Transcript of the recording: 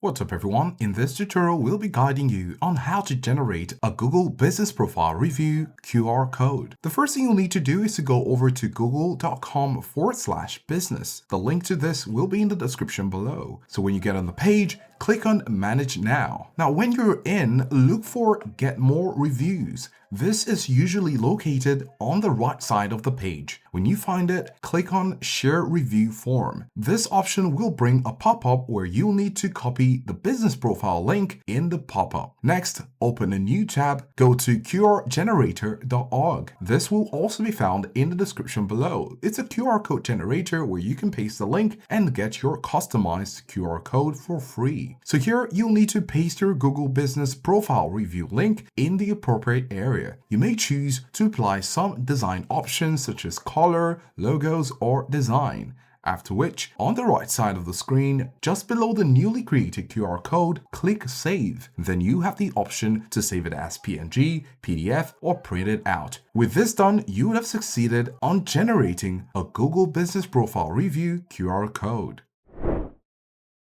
What's up everyone, in this tutorial we'll be guiding you on how to generate a Google Business Profile Review QR code. The first thing you'll need to do is to go over to google.com/business. The link to this will be in the description below. So when you get on the page, click on Manage Now. Now when you're in, look for Get More Reviews. This is usually located on the right side of the page. When you find it, click on Share Review Form. This option will bring a pop-up where you'll need to copy the business profile link in the pop-up. Next, open a new tab, go to qrgenerator.org. This will also be found in the description below. It's a QR code generator where you can paste the link and get your customized QR code for free. So here you'll need to paste your Google Business Profile Review link in the appropriate area. You may choose to apply some design options such as color, logos, or design. After which, on the right side of the screen, just below the newly created QR code, click Save. Then you have the option to save it as PNG, PDF, or print it out. With this done, you would have succeeded on generating a Google Business Profile Review QR code.